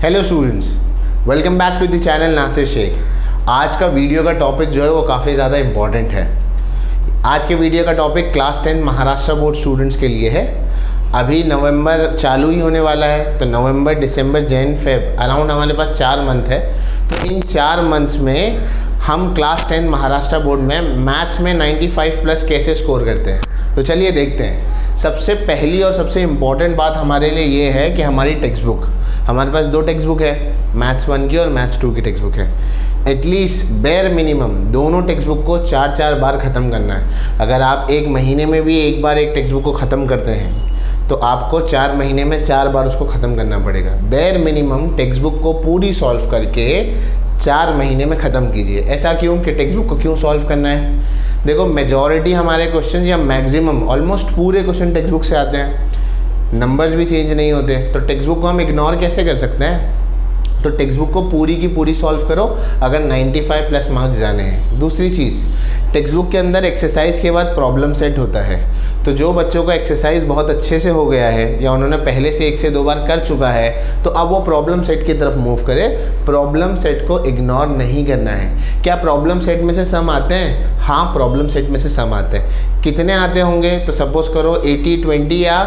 Hello students, welcome back to the channel Nasir Sheikh. आज का video का टॉपिक जो है वो काफ़ी ज़्यादा इम्पॉर्टेंट है। आज के वीडियो का topic class 10 Maharashtra board students के लिए है। अभी नवंबर चालू ही होने वाला है, तो नवंबर, दिसंबर, जैन, फेब अराउंड हमारे पास 4 मंथ है। तो इन 4 मंथ्स में हम क्लास 10 महाराष्ट्र बोर्ड में मैथ्स में 95 प्लस कैसे स्कोर करते हैं। तो चलिए देखते हैं। सबसे पहली और सबसे इम्पॉर्टेंट बात हमारे लिए ये है कि हमारी टेक्स्ट बुक, हमारे पास 2 टेक्स्ट बुक है, मैथ्स 1 की और मैथ्स 2 की टेक्स्ट बुक है। एटलीस्ट बेयर मिनिमम दोनों टेक्स्ट बुक को 4-4 बार ख़त्म करना है। अगर आप एक महीने में भी एक बार एक टेक्स्ट बुक को ख़त्म करते हैं तो आपको 4 महीने में 4 बार उसको ख़त्म करना पड़ेगा। बेयर मिनिमम टेक्स्ट बुक को पूरी सॉल्व करके 4 महीने में ख़त्म कीजिए। ऐसा क्यों कि टेक्स्ट बुक को क्यों सॉल्व करना है? देखो, मेजॉरिटी हमारे क्वेश्चन या मैक्सिमम ऑलमोस्ट पूरे क्वेश्चन टेक्स्ट बुक से आते हैं, नंबर्स भी चेंज नहीं होते, तो टेक्स्ट बुक को हम इग्नोर कैसे कर सकते हैं? तो टेक्स्ट बुक को पूरी की पूरी सॉल्व करो अगर 95 प्लस मार्क्स जाने हैं। दूसरी चीज़, टेक्स्ट बुक के अंदर एक्सरसाइज के बाद प्रॉब्लम सेट होता है। तो जो बच्चों का एक्सरसाइज बहुत अच्छे से हो गया है या उन्होंने पहले से 1 से 2 बार कर चुका है, तो अब वो प्रॉब्लम सेट की तरफ मूव करे। प्रॉब्लम सेट को इग्नोर नहीं करना है। क्या प्रॉब्लम सेट में से सम आते हैं? हाँ, प्रॉब्लम सेट में से सम आते हैं। कितने आते होंगे? तो सपोज़ करो 80-20 या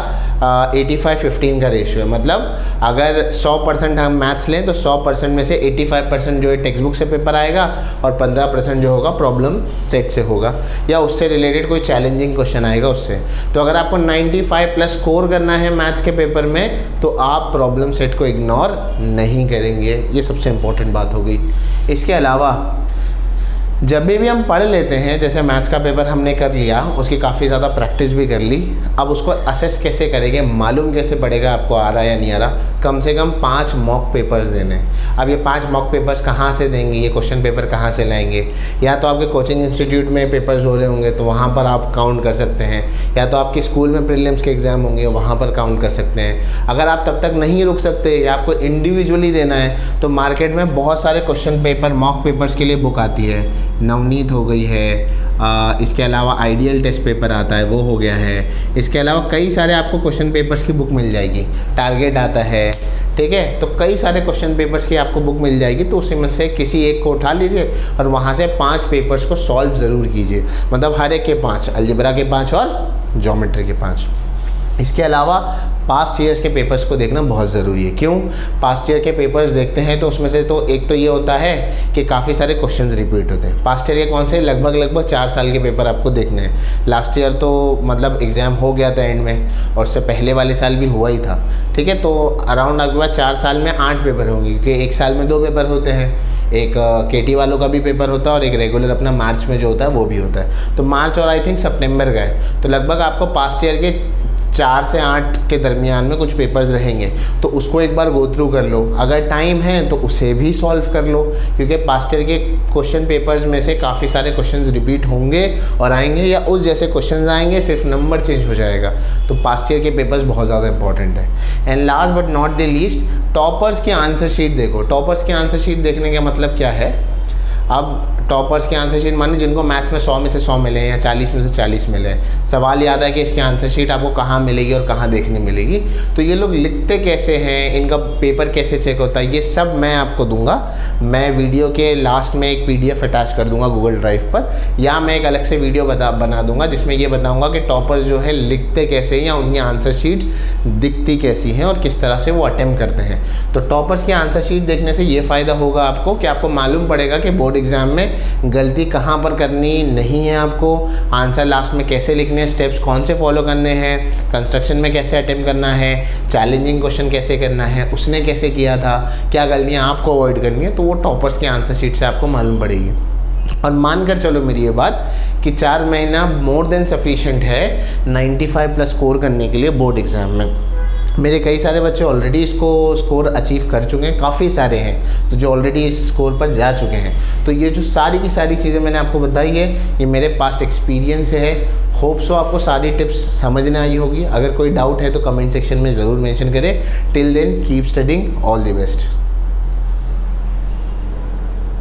85-15 का रेशियो है। मतलब अगर 100% हम मैथ्स लें तो 100% में से 85% जो है टेक्स्ट बुक से पेपर आएगा और 15% जो होगा प्रॉब्लम सेट से होगा या उससे रिलेटेड कोई चैलेंजिंग क्वेश्चन आएगा उससे। तो अगर आपको 95 प्लस स्कोर करना है मैथ्स के पेपर में तो आप प्रॉब्लम सेट को इग्नोर नहीं करेंगे। ये सबसे इम्पोर्टेंट बात हो गई। इसके अलावा जब भी हम पढ़ लेते हैं, जैसे मैथ्स का पेपर हमने कर लिया, उसकी काफ़ी ज़्यादा प्रैक्टिस भी कर ली, अब उसको असेस कैसे करेंगे, मालूम कैसे पड़ेगा आपको आ रहा है या नहीं आ रहा? कम से कम 5 मॉक पेपर्स देने हैं। अब ये 5 मॉक पेपर्स कहाँ से देंगे, ये क्वेश्चन पेपर कहाँ से लाएंगे? या तो आपके कोचिंग इंस्टीट्यूट में पेपर्स हो रहे होंगे तो वहाँ पर आप काउंट कर सकते हैं, या तो आपके स्कूल में प्रीलिम्स के एग्ज़ाम होंगे वहाँ पर काउंट कर सकते हैं। अगर आप तब तक नहीं रुक सकते या आपको इंडिविजुअली देना है तो मार्केट में बहुत सारे क्वेश्चन पेपर मॉक पेपर्स के लिए बुक आती है। नवनीत हो गई है, इसके अलावा आइडियल टेस्ट पेपर आता है, वो हो गया है। इसके अलावा कई सारे आपको क्वेश्चन पेपर्स की बुक मिल जाएगी। टारगेट आता है, ठीक है, तो कई सारे क्वेश्चन पेपर्स की आपको बुक मिल जाएगी। तो उसी में से किसी एक को उठा लीजिए और वहाँ से 5 पेपर्स को सॉल्व ज़रूर कीजिए। मतलब हर एक के 5, अलजेब्रा के 5 और ज्योमेट्री के 5। इसके अलावा पास्ट ईयर्स के पेपर्स को देखना बहुत ज़रूरी है। क्यों? पास्ट ईयर के पेपर्स देखते हैं तो उसमें से तो एक तो ये होता है कि काफ़ी सारे क्वेश्चंस रिपीट होते हैं। पास्ट ईयर के कौन से? लगभग 4 साल के पेपर आपको देखने हैं। लास्ट ईयर तो मतलब एग्ज़ाम हो गया था एंड में, और उससे पहले वाले साल भी हुआ ही था, ठीक है। तो अराउंड आपके पास 4 साल में 8 पेपर होंगे, क्योंकि एक साल में 2 पेपर होते हैं। एक केटी वालों का भी पेपर होता है और एक रेगुलर अपना मार्च में जो होता है वो भी होता है। तो मार्च और आई थिंक सितंबर का है, तो लगभग आपको पास्ट ईयर के 4 से 8 के दरमियान में कुछ पेपर्स रहेंगे। तो उसको एक बार गो थ्रू कर लो, अगर टाइम है तो उसे भी सॉल्व कर लो, क्योंकि पास्ट ईयर के क्वेश्चन पेपर्स में से काफ़ी सारे क्वेश्चंस रिपीट होंगे और आएंगे, या उस जैसे क्वेश्चंस आएंगे, सिर्फ नंबर चेंज हो जाएगा। तो पास्ट ईयर के पेपर्स बहुत ज़्यादा इंपॉर्टेंट है। And last but not the least, toppers की आंसर शीट देखो। टॉपर्स की आंसर शीट देखने का मतलब क्या है? अब टॉपर्स की आंसर शीट माने जिनको मैथ्स में 100 में से 100 मिले या 40 में से 40 मिले। सवाल याद है कि इसकी आंसर शीट आपको कहाँ मिलेगी और कहाँ देखने मिलेगी। तो ये लोग लिखते कैसे हैं, इनका पेपर कैसे चेक होता है, ये सब मैं आपको दूंगा। मैं वीडियो के लास्ट में एक PDF अटैच कर दूंगा गूगल ड्राइव पर, या मैं एक अलग से वीडियो बना दूंगा जिसमें ये बताऊँगा कि टॉपर्स जो है लिखते कैसे हैं या उनकी आंसर शीट्स दिखती कैसी हैं और किस तरह से वो अटेम्प्ट करते हैं। तो टॉपर्स की आंसर शीट देखने से ये फ़ायदा होगा आपको कि आपको मालूम पड़ेगा कि बोर्ड एग्ज़ाम में गलती कहाँ पर करनी नहीं है, आपको आंसर लास्ट में कैसे लिखने हैं, स्टेप्स कौन से फॉलो करने हैं, कंस्ट्रक्शन में कैसे अटेम्प्ट करना है, चैलेंजिंग क्वेश्चन कैसे करना है, उसने कैसे किया था, क्या गलतियाँ आपको अवॉइड करनी है, तो वो टॉपर्स की आंसर शीट से आपको मालूम पड़ेगी। और मान कर चलो मेरी ये बात कि 4 महीना मोर देन सफिशिएंट है 95 प्लस स्कोर करने के लिए बोर्ड एग्ज़ाम में। मेरे कई सारे बच्चे ऑलरेडी इसको स्कोर अचीव कर चुके हैं, काफ़ी सारे हैं तो जो ऑलरेडी इस स्कोर पर जा चुके हैं। तो ये जो सारी की सारी चीज़ें मैंने आपको बताई है, ये मेरे पास्ट एक्सपीरियंस है। होप सो आपको सारी टिप्स समझ में आई होगी। अगर कोई डाउट है तो कमेंट सेक्शन में ज़रूर मेंशन करें। Till then keep studying, all the best.